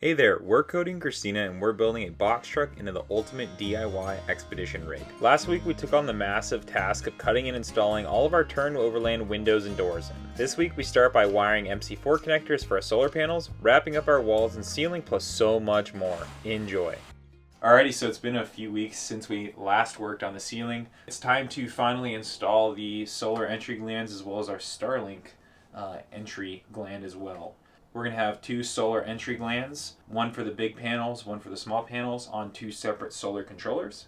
Hey there, we're Cody and Christina and we're building a box truck into the ultimate DIY expedition rig. Last week we took on the massive task of cutting and installing all of our Tern Overland windows and doors in. This week we start by wiring MC4 connectors for our solar panels, wrapping up our walls and ceiling, plus so much more. Enjoy. Alrighty, so it's been a few weeks since we last worked on the ceiling. It's time to finally install the solar entry glands as well as our Starlink entry gland as well. We're going to have two solar entry glands, one for the big panels, one for the small panels, on two separate solar controllers.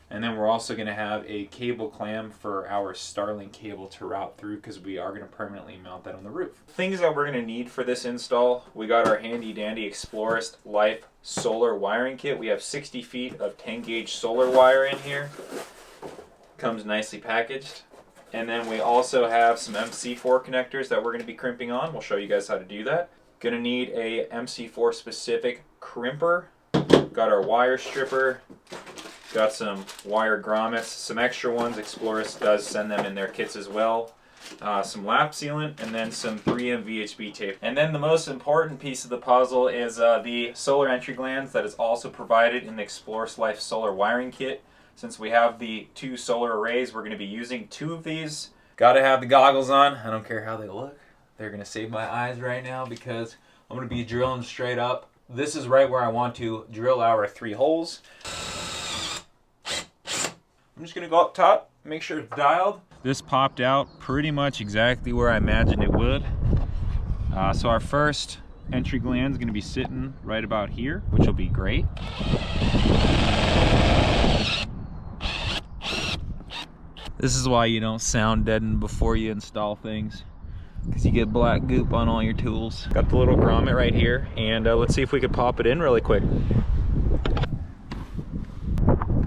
And then we're also going to have a cable clamp for our Starlink cable to route through because we are going to permanently mount that on the roof. Things that we're going to need for this install, we got our handy dandy Explorist Life solar wiring kit. We have 60 feet of 10 gauge solar wire in here. Comes nicely packaged. And then we also have some MC4 connectors that we're going to be crimping on. We'll show you guys how to do that. Gonna need a MC4 specific crimper. Got our wire stripper. Got some wire grommets, some extra ones. Explorist does send them in their kits as well. Some lap sealant, and then some 3M VHB tape. And then the most important piece of the puzzle is the solar entry glands that is also provided in the Explorist Life solar wiring kit. Since we have the two solar arrays, we're going to be using two of these. Gotta have the goggles on. I don't care how they look. They're going to save my eyes right now because I'm going to be drilling straight up. This is right where I want to drill our 3 holes. I'm just going to go up top, make sure it's dialed. This popped out pretty much exactly where I imagined it would. So our first entry gland is going to be sitting right about here, which will be great. This is why you don't sound deaden before you install things, because you get black goop on all your tools. Got the little grommet right here, and let's see if we could pop it in really quick.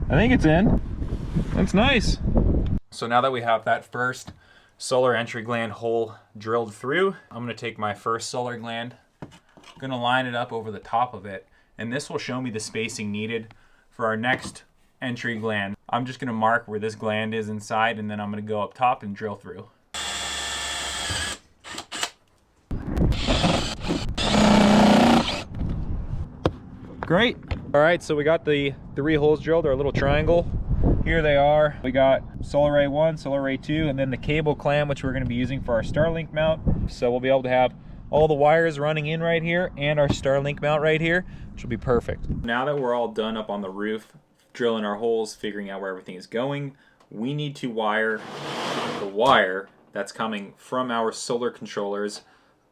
I think it's in. That's nice. So now that we have that first solar entry gland hole drilled through, I'm gonna take my first solar gland, I'm gonna line it up over the top of it, and this will show me the spacing needed for our next entry gland. I'm just gonna mark where this gland is inside, and then I'm gonna go up top and drill through. Great. All right, so we got the 3 holes drilled, our little triangle. Here they are. We got solar array 1, solar array 2, and then the cable clamp, which we're gonna be using for our Starlink mount. So we'll be able to have all the wires running in right here and our Starlink mount right here, which will be perfect. Now that we're all done up on the roof, drilling our holes, figuring out where everything is going, we need to wire the wire that's coming from our solar controllers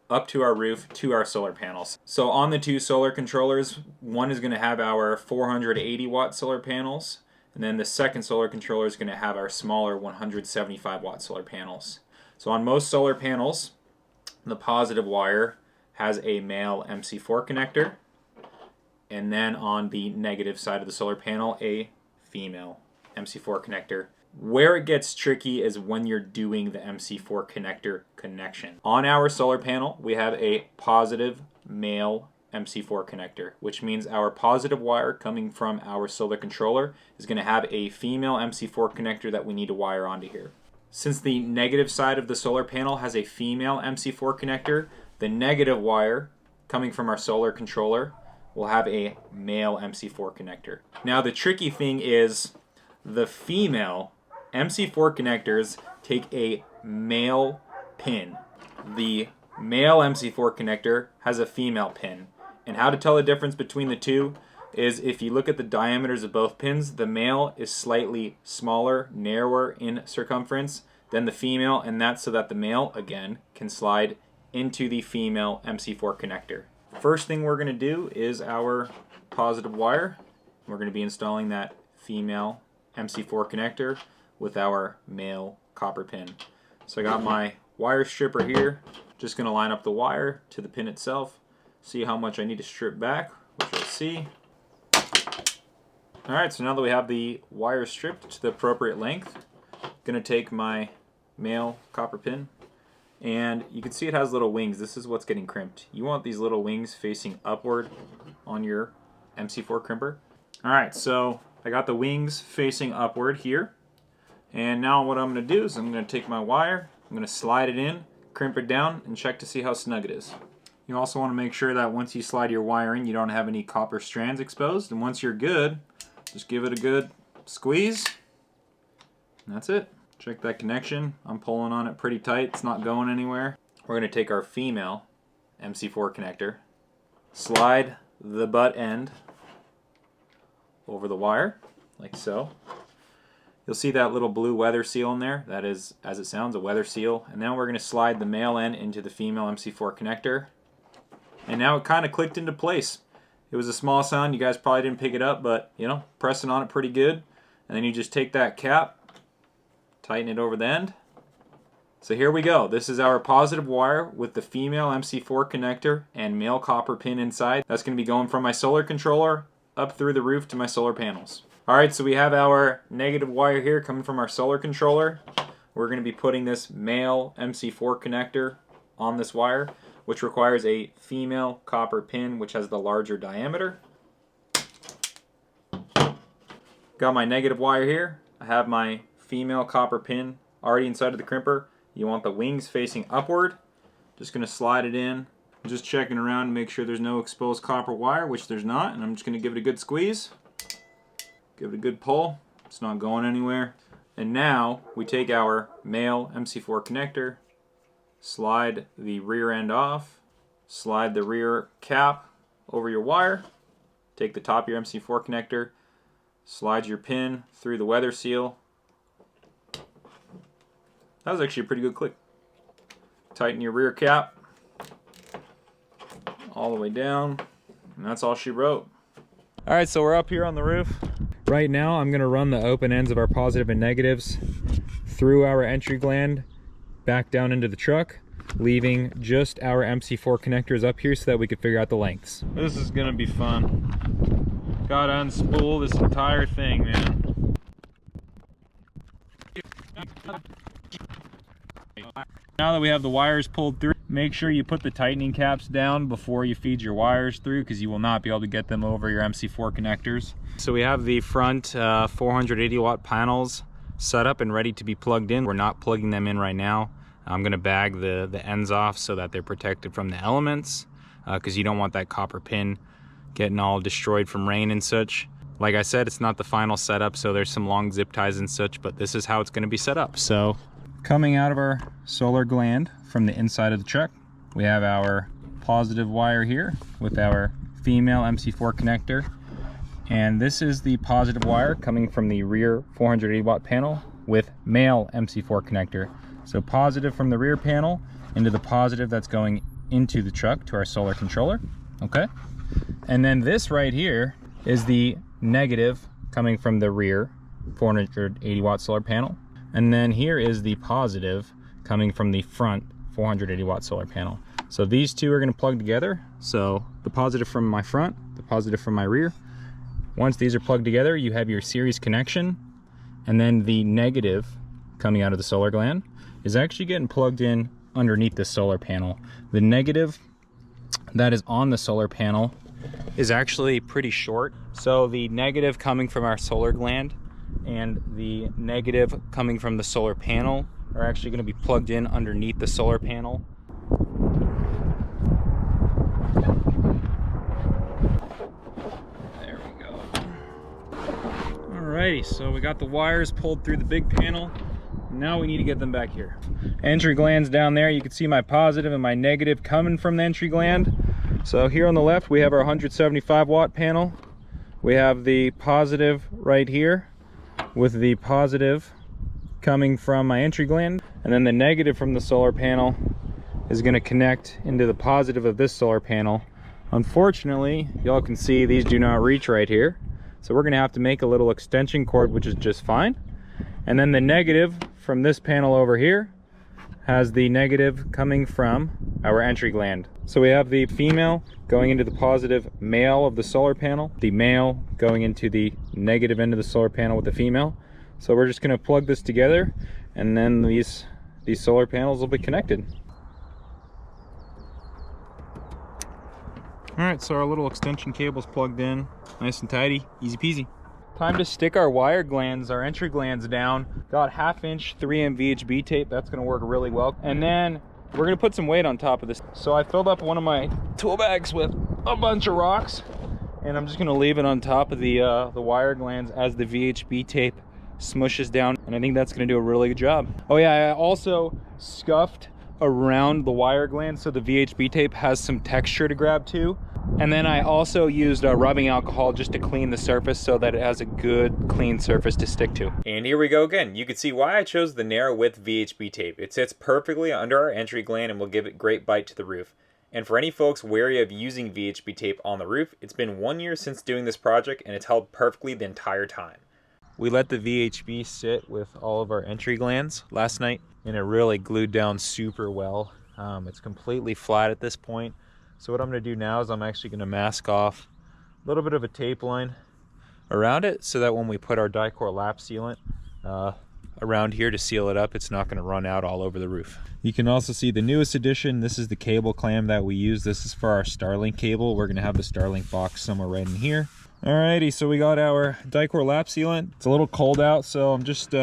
up to our roof to our solar panels. So on the 2 solar controllers, one is going to have our 480 watt solar panels, and then the second solar controller is going to have our smaller 175 watt solar panels. So on most solar panels, the positive wire has a male MC4 connector, and then on the negative side of the solar panel, a female MC4 connector. Where it gets tricky is when you're doing the MC4 connector connection. On our solar panel, we have a positive male MC4 connector, which means our positive wire coming from our solar controller is going to have a female MC4 connector that we need to wire onto here. Since the negative side of the solar panel has a female MC4 connector, the negative wire coming from our solar controller will have a male MC4 connector. Now the tricky thing is the female MC4 connectors take a male pin. The male MC4 connector has a female pin. And how to tell the difference between the two is if you look at the diameters of both pins, the male is slightly smaller, narrower in circumference than the female, and that's so that the male, again, can slide into the female MC4 connector. First thing we're going to do is our positive wire. We're going to be installing that female MC4 connector with our male copper pin. So I got my wire stripper here, just going to line up the wire to the pin itself, see how much I need to strip back, which we'll see. Alright, so now that we have the wire stripped to the appropriate length, I'm going to take my male copper pin, and you can see it has little wings. This is what's getting crimped. You want these little wings facing upward on your MC4 crimper. Alright, so I got the wings facing upward here. And now what I'm going to do is I'm going to take my wire, I'm going to slide it in, crimp it down, and check to see how snug it is. You also want to make sure that once you slide your wire in, you don't have any copper strands exposed. And once you're good, just give it a good squeeze. And that's it. Check that connection. I'm pulling on it pretty tight. It's not going anywhere. We're going to take our female MC4 connector, slide the butt end over the wire, like so. You'll see that little blue weather seal in there. That is, as it sounds, a weather seal. And then we're going to slide the male end into the female MC4 connector. And now it kind of clicked into place. It was a small sound. You guys probably didn't pick it up, but, you know, pressing on it pretty good. And then you just take that cap, tighten it over the end. So here we go. This is our positive wire with the female MC4 connector and male copper pin inside. That's going to be going from my solar controller up through the roof to my solar panels. Alright, so we have our negative wire here coming from our solar controller. We're going to be putting this male MC4 connector on this wire, which requires a female copper pin, which has the larger diameter. Got my negative wire here. I have my female copper pin already inside of the crimper. You want the wings facing upward. Just going to slide it in. I'm just checking around to make sure there's no exposed copper wire, which there's not, and I'm just going to give it a good squeeze. Give it a good pull. It's not going anywhere. And now we take our male MC4 connector, slide the rear end off, slide the rear cap over your wire, take the top of your MC4 connector, slide your pin through the weather seal. That was actually a pretty good click. Tighten your rear cap all the way down, and that's all she wrote. All right, so we're up here on the roof. Right now, I'm gonna run the open ends of our positive and negatives through our entry gland, back down into the truck, leaving just our MC4 connectors up here so that we could figure out the lengths. This is gonna be fun. Gotta unspool this entire thing, man. Now that we have the wires pulled through, make sure you put the tightening caps down before you feed your wires through, because you will not be able to get them over your MC4 connectors. So we have the front 480 watt panels set up and ready to be plugged in. We're not plugging them in right now. I'm going to bag the ends off so that they're protected from the elements, because you don't want that copper pin getting all destroyed from rain and such. Like I said, it's not the final setup, so there's some long zip ties and such, but this is how it's going to be set up. So coming out of our solar gland from the inside of the truck, we have our positive wire here with our female MC4 connector. And this is the positive wire coming from the rear 480 watt panel with male MC4 connector. So positive from the rear panel into the positive that's going into the truck to our solar controller, okay? And then this right here is the negative coming from the rear 480 watt solar panel. And then here is the positive coming from the front 480 watt solar panel. So these two are going to plug together. So the positive from my front, the positive from my rear. Once these are plugged together, you have your series connection, and then the negative coming out of the solar gland is actually getting plugged in underneath the solar panel. The negative that is on the solar panel is actually pretty short. So the negative coming from our solar gland and the negative coming from the solar panel are actually going to be plugged in underneath the solar panel. There we go. Alrighty, so we got the wires pulled through the big panel. Now we need to get them back here. Entry glands down there. You can see my positive and my negative coming from the entry gland. So here on the left, we have our 175 watt panel. We have the positive right here with the positive coming from my entry gland, and then the negative from the solar panel is going to connect into the positive of this solar panel. Unfortunately, y'all can see these do not reach right here, so we're going to have to make a little extension cord, which is just fine. And then the negative from this panel over here has the negative coming from our entry gland. So we have the female going into the positive male of the solar panel, the male going into the negative end of the solar panel with the female. So we're just going to plug this together, and then these solar panels will be connected. All right, so our little extension cable's plugged in, nice and tidy, easy peasy. Time to stick our wire glands, our entry glands down. Got 1/2 inch 3M VHB tape, that's gonna work really well. And then we're gonna put some weight on top of this. So I filled up one of my tool bags with a bunch of rocks, and I'm just gonna leave it on top of the wire glands as the VHB tape smushes down, and I think that's gonna do a really good job. Oh yeah, I also scuffed around the wire glands so the VHB tape has some texture to grab to. And then I also used rubbing alcohol just to clean the surface so that it has a good clean surface to stick to. And here we go again. You can see why I chose the narrow width VHB tape. It sits perfectly under our entry gland and will give it great bite to the roof. And for any folks wary of using VHB tape on the roof, it's been 1 year since doing this project and it's held perfectly the entire time. We let the VHB sit with all of our entry glands last night and it really glued down super well. It's completely flat at this point. So what I'm going to do now is I'm actually going to mask off a little bit of a tape line around it so that when we put our Dicor lap sealant around here to seal it up, it's not going to run out all over the roof. You can also see the newest addition. This is the cable clamp that we use. This is for our Starlink cable. We're going to have the Starlink box somewhere right in here. Alrighty, so we got our Dicor lap sealant. It's a little cold out, so I'm just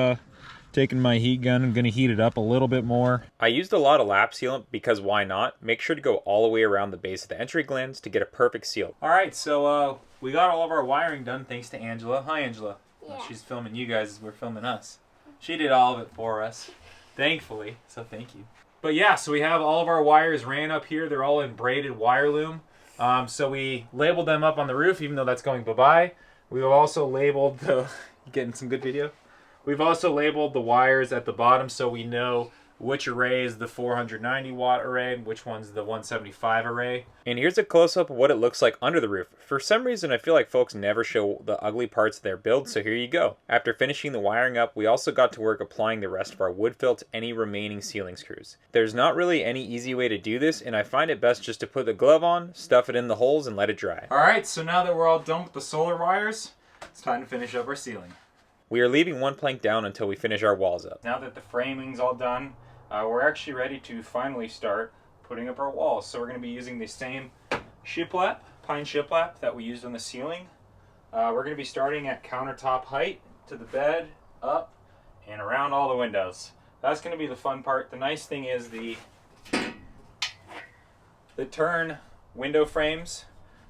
taking my heat gun. I'm going to heat it up a little bit more. I used a lot of lap sealant because why not? Make sure to go all the way around the base of the entry glands to get a perfect seal. Alright, so we got all of our wiring done thanks to Angela. Hi Angela. Yeah. She's filming you guys as we're filming us. She did all of it for us, thankfully, so thank you. But yeah, so we have all of our wires ran up here. They're all in braided wire loom. So we labeled them up on the roof, even though that's going bye-bye. We've also labeled the... getting some good video? We've also labeled the wires at the bottom so we know which array is the 490 watt array and which one's the 175 array. And here's a close-up of what it looks like under the roof. For some reason, I feel like folks never show the ugly parts of their build, so here you go. After finishing the wiring up, we also got to work applying the rest of our wood fill to any remaining ceiling screws. There's not really any easy way to do this, and I find it best just to put the glove on, stuff it in the holes, and let it dry. Alright, so now that we're all done with the solar wires, it's time to finish up our ceiling. We are leaving one plank down until we finish our walls up. Now that the framing's all done, we're actually ready to finally start putting up our walls. So we're going to be using the same shiplap, pine shiplap that we used on the ceiling. We're going to be starting at countertop height to the bed, up, and around all the windows. That's going to be the fun part. The nice thing is the Tern window frames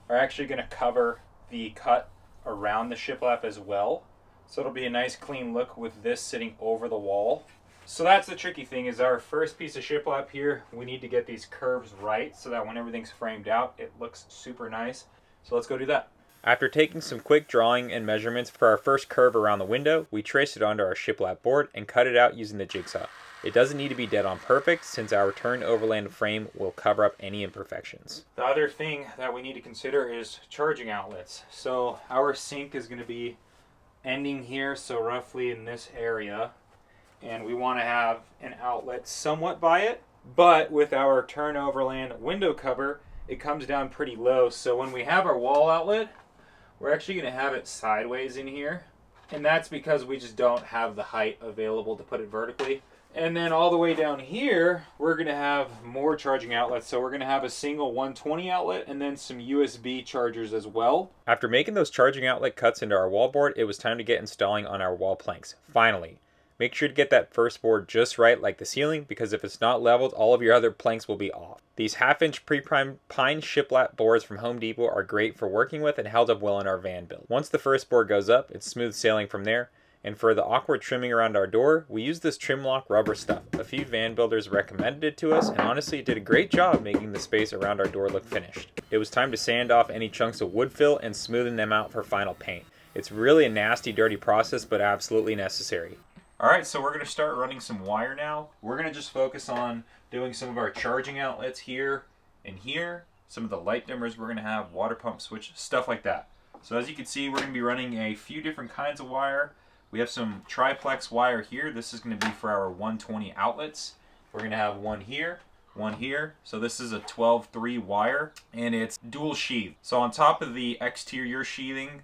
are actually going to cover the cut around the shiplap as well. So it'll be a nice clean look with this sitting over the wall. So that's the tricky thing, is our first piece of shiplap here, we need to get these curves right so that when everything's framed out, it looks super nice. So let's go do that. After taking some quick drawing and measurements for our first curve around the window, we traced it onto our shiplap board and cut it out using the jigsaw. It doesn't need to be dead on perfect since our Tern Overland frame will cover up any imperfections. The other thing that we need to consider is charging outlets. So our sink is going to be ending here, so roughly in this area, and we want to have an outlet somewhat by it, but with our Tern Overland window cover it comes down pretty low, so when we have our wall outlet we're actually going to have it sideways in here, and that's because we just don't have the height available to put it vertically. And then all the way down here we're going to have more charging outlets, so we're going to have a single 120 outlet and then some USB chargers as well. After making those charging outlet cuts into our wall board, it was time to get installing on our wall planks. Finally, make sure to get that first board just right like the ceiling, because if it's not leveled, all of your other planks will be off. These half-inch pre-primed pine shiplap boards from Home Depot are great for working with and held up well in our van build. Once the first board goes up, it's smooth sailing from there. And for the awkward trimming around our door, we use this trim lock rubber stuff. A few van builders recommended it to us, and honestly it did a great job making the space around our door look finished. It was time to sand off any chunks of wood fill and smoothen them out for final paint. It's really a nasty, dirty process, but absolutely necessary. Alright, so we're going to start running some wire now. We're going to just focus on doing some of our charging outlets here and here, some of the light dimmers we're going to have, water pump switch, stuff like that. So as you can see, we're going to be running a few different kinds of wire. We have some triplex wire here. This is going to be for our 120 outlets. We're going to have one here, one here. So this is a 12-3 wire, and it's dual sheath. So on top of the exterior sheathing,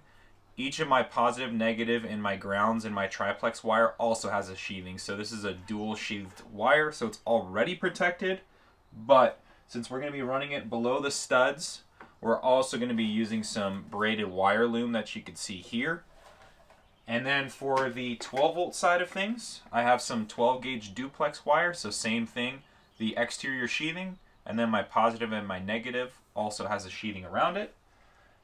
each of my positive, negative, and my grounds and my triplex wire also has a sheathing. So this is a dual sheathed wire, so it's already protected. But since we're going to be running it below the studs, we're also going to be using some braided wire loom that you can see here. And then for the 12 volt side of things, I have some 12 gauge duplex wire, so same thing. the exterior sheathing, and then my positive and my negative also has a sheathing around it.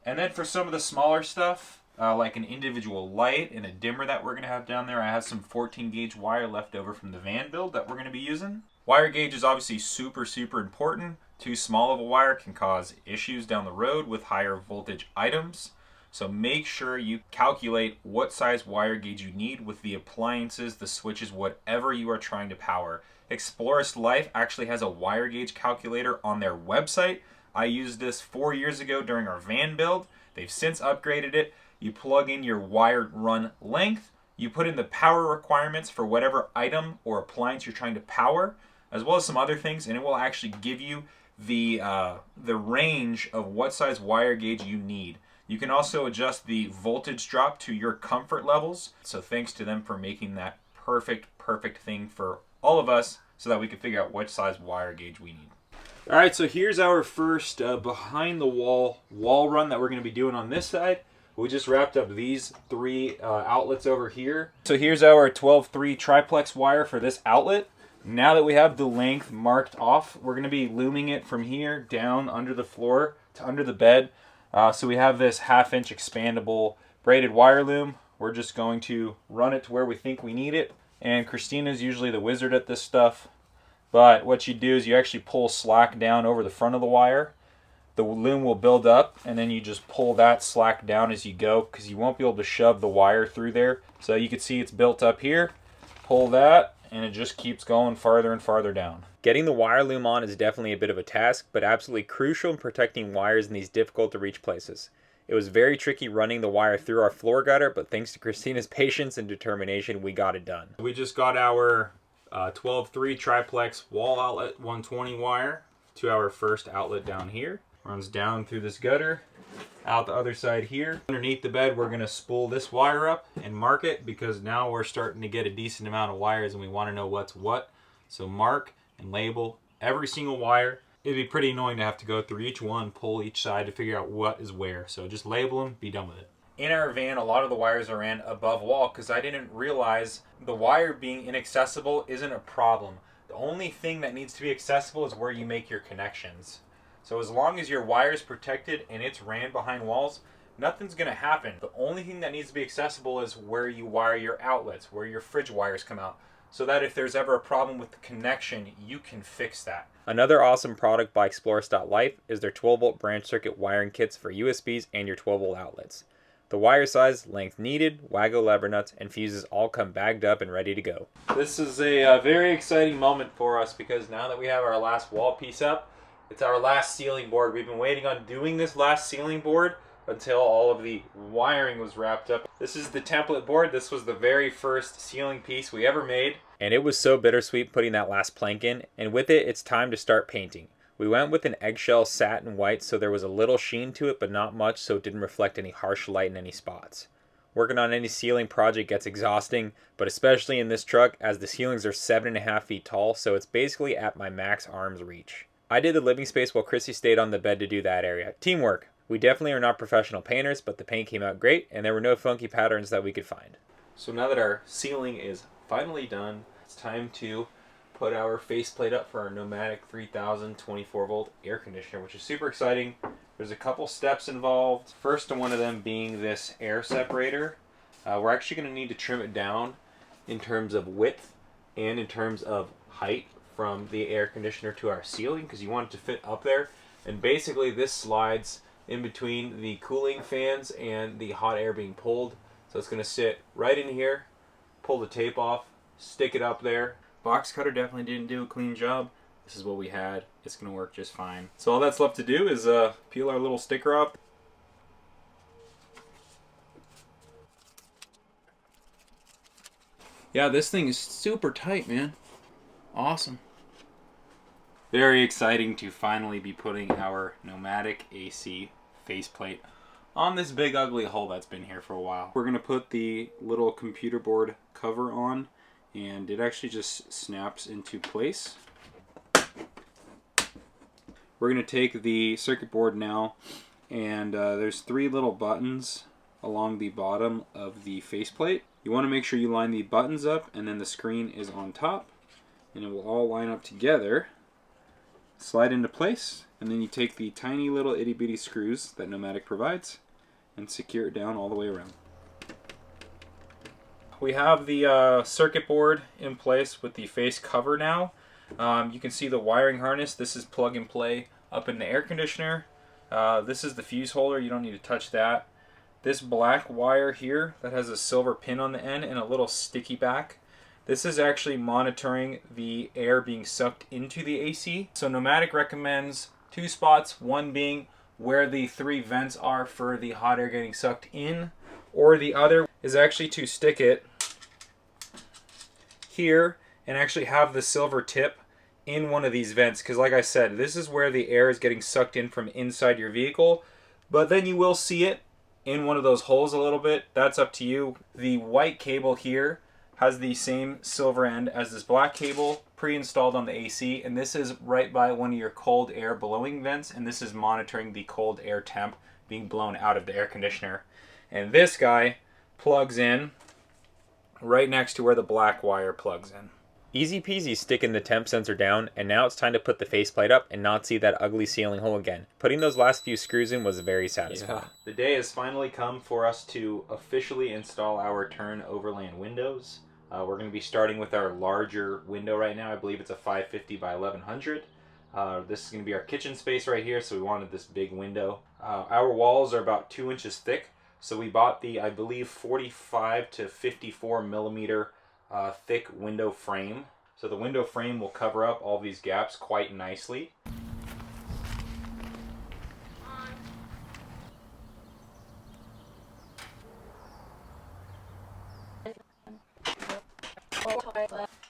And then for some of the smaller stuff, like an individual light and a dimmer that we're going to have down there, I have some 14 gauge wire left over from the van build that we're going to be using. Wire gauge is obviously super important. Too small of a wire can cause issues down the road with higher voltage items. So make sure you calculate what size wire gauge you need with the appliances, the switches, whatever you are trying to power. Explorist Life actually has a wire gauge calculator on their website. I used this 4 years ago during our van build. They've since upgraded it. You plug in your wired run length, you put in the power requirements for whatever item or appliance you're trying to power, as well as some other things, and it will actually give you the range of what size wire gauge you need. You can also adjust the voltage drop to your comfort levels. So thanks to them for making that perfect thing for all of us so that we can figure out what size wire gauge we need. All right, so here's our first behind the wall run that we're going to be doing on this side. We just wrapped up these 3 outlets over here. So here's our 12-3 triplex wire for this outlet. Now that we have the length marked off, we're going to be looming it from here down under the floor to under the bed. So we have this 1/2 inch expandable braided wire loom. We're just going to run it to where we think we need it. And Christina's usually the wizard at this stuff. But what you do is you actually pull slack down over the front of the wire. The loom will build up, and then you just pull that slack down as you go, because you won't be able to shove the wire through there. So you can see it's built up here. Pull that, and it just keeps going farther and farther down. Getting the wire loom on is definitely a bit of a task, but absolutely crucial in protecting wires in these difficult to reach places. It was very tricky running the wire through our floor gutter, but thanks to Christina's patience and determination, we got it done. We just got our 12-3 triplex wall outlet 120 wire to our first outlet down here. Runs down through this gutter, out the other side here. Underneath the bed, we're going to spool this wire up and mark it, because now we're starting to get a decent amount of wires and we want to know what's what. So mark and label every single wire. It'd be pretty annoying to have to go through each one, pull each side to figure out what is where. So just label them, be done with it. In our van, a lot of the wires are ran above wall because I didn't realize the wire being inaccessible isn't a problem. The only thing that needs to be accessible is where you make your connections. So as long as your wire is protected and it's ran behind walls, nothing's going to happen. The only thing that needs to be accessible is where you wire your outlets, where your fridge wires come out, so that if there's ever a problem with the connection, you can fix that. Another awesome product by Explorist.life is their 12-volt branch circuit wiring kits for USBs and your 12-volt outlets. The wire size, length needed, Wago lever nuts, and fuses all come bagged up and ready to go. This is a very exciting moment for us, because now that we have our last wall piece up, it's our last ceiling board. We've been waiting on doing this last ceiling board until all of the wiring was wrapped up. This is the template board. This was the very first ceiling piece we ever made. And it was so bittersweet putting that last plank in, and with it, it's time to start painting. We went with an eggshell satin white, so there was a little sheen to it, but not much, so it didn't reflect any harsh light in any spots. Working on any ceiling project gets exhausting, but especially in this truck, as the ceilings are 7.5 feet tall, so it's basically at my max arm's reach. I did the living space while Chrissy stayed on the bed to do that area. Teamwork. We definitely are not professional painters, but the paint came out great, and there were no funky patterns that we could find. So now that our ceiling is finally done, it's time to put our faceplate up for our Nomadic 3000 24-volt air conditioner, which is super exciting. There's a couple steps involved. First one of them being this air separator. We're actually going to need to trim it down in terms of width and in terms of height from the air conditioner to our ceiling, because you want it to fit up there. And basically this slides in between the cooling fans and the hot air being pulled. So it's going to sit right in here, pull the tape off, stick it up there. Box cutter definitely didn't do a clean job. This is what we had. It's going to work just fine. So all that's left to do is peel our little sticker off. Yeah, this thing is super tight, man. Awesome. Very exciting to finally be putting our Nomadic AC faceplate on this big ugly hole that's been here for a while. We're going to put the little computer board cover on, and it actually just snaps into place. We're going to take the circuit board now, and there's 3 little buttons along the bottom of the faceplate. You want to make sure you line the buttons up, and then the screen is on top, and it will all line up together slide into place, and then you take the tiny little itty bitty screws that Nomadic provides and secure it down all the way around. We have the circuit board in place with the face cover now. You can see the wiring harness. This is plug and play up in the air conditioner. This is the fuse holder. You don't need to touch that. This black wire here that has a silver pin on the end and a little sticky back. This is actually monitoring the air being sucked into the AC. So Nomadic recommends 2 spots, one being where the 3 vents are for the hot air getting sucked in, or the other is actually to stick it here and actually have the silver tip in one of these vents, because like I said, this is where the air is getting sucked in from inside your vehicle, but then you will see it in one of those holes a little bit. That's up to you. The white cable here has the same silver end as this black cable pre-installed on the AC, and this is right by one of your cold air blowing vents, and this is monitoring the cold air temp being blown out of the air conditioner. And this guy plugs in right next to where the black wire plugs in. Easy peasy sticking the temp sensor down, and now it's time to put the faceplate up and not see that ugly ceiling hole again. Putting those last few screws in was very satisfying. Yeah. The day has finally come for us to officially install our Tern Overland windows. We're going to be starting with our larger window right now. I believe it's a 550 by 1100. This is going to be our kitchen space right here, so we wanted this big window. Our walls are about 2 inches thick, so we bought the, I believe, 45 to 54 millimeter thick window frame. So the window frame will cover up all these gaps quite nicely.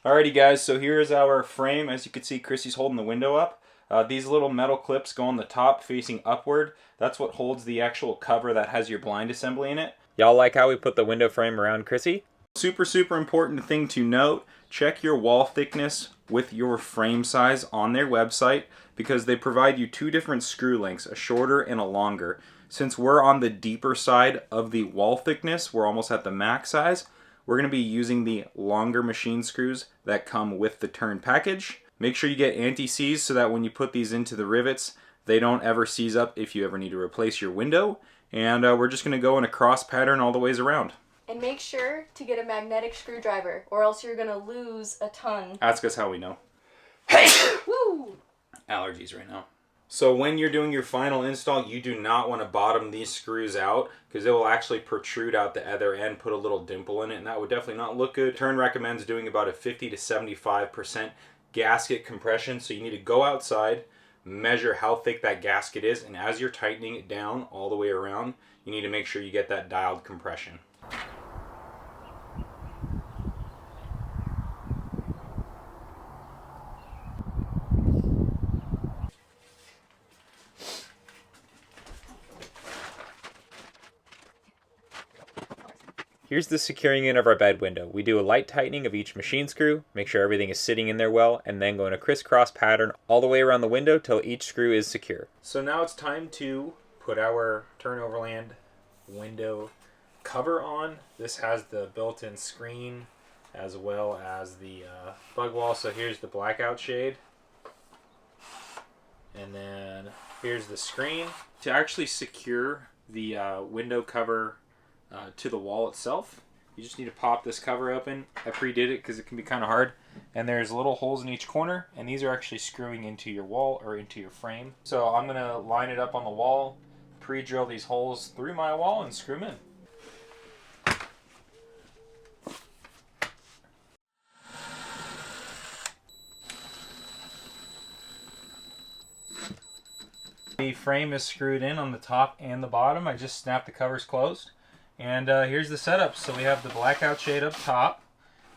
Alrighty guys, so here's our frame. As you can see, Chrissy's holding the window up. These little metal clips go on the top facing upward. That's what holds the actual cover that has your blind assembly in it. Y'all like how we put the window frame around Chrissy? Super important thing to note, check your wall thickness with your frame size on their website, because they provide you 2 different screw lengths, a shorter and a longer. Since we're on the deeper side of the wall thickness, we're almost at the max size, we're going to be using the longer machine screws that come with the Tern package. Make sure you get anti-seize so that when you put these into the rivets, they don't ever seize up if you ever need to replace your window. And we're just going to go in a cross pattern all the ways around. And make sure to get a magnetic screwdriver, or else you're going to lose a ton. Ask us how we know. Woo! Allergies right now. So when you're doing your final install, you do not want to bottom these screws out, because it will actually protrude out the other end, put a little dimple in it, and that would definitely not look good. Tern recommends doing about a 50 to 75% gasket compression, so you need to go outside, measure how thick that gasket is, and as you're tightening it down all the way around, you need to make sure you get that dialed compression. Here's the securing in of our bed window. We do a light tightening of each machine screw, make sure everything is sitting in there well, and then go in a crisscross pattern all the way around the window till each screw is secure. So now it's time to put our Tern Overland window cover on. This has the built-in screen as well as the bug wall. So here's the blackout shade. And then here's the screen. To actually secure the window cover to the wall itself, you just need to pop this cover open. I pre-did it because it can be kind of hard. And there's little holes in each corner, and these are actually screwing into your wall or into your frame. So I'm going to line it up on the wall, pre-drill these holes through my wall, and screw them in. The frame is screwed in on the top and the bottom. I just snapped the covers closed. And here's the setup. So we have the blackout shade up top,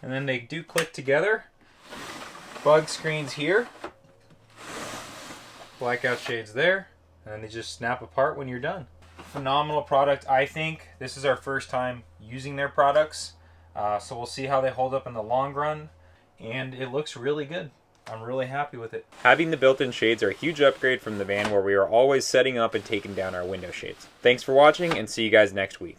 and then they do click together. Bug screens here, blackout shades there, and then they just snap apart when you're done. Phenomenal product, I think. This is our first time using their products, so we'll see how they hold up in the long run, and it looks really good. I'm really happy with it. Having the built-in shades are a huge upgrade from the van, where we are always setting up and taking down our window shades. Thanks for watching, and see you guys next week.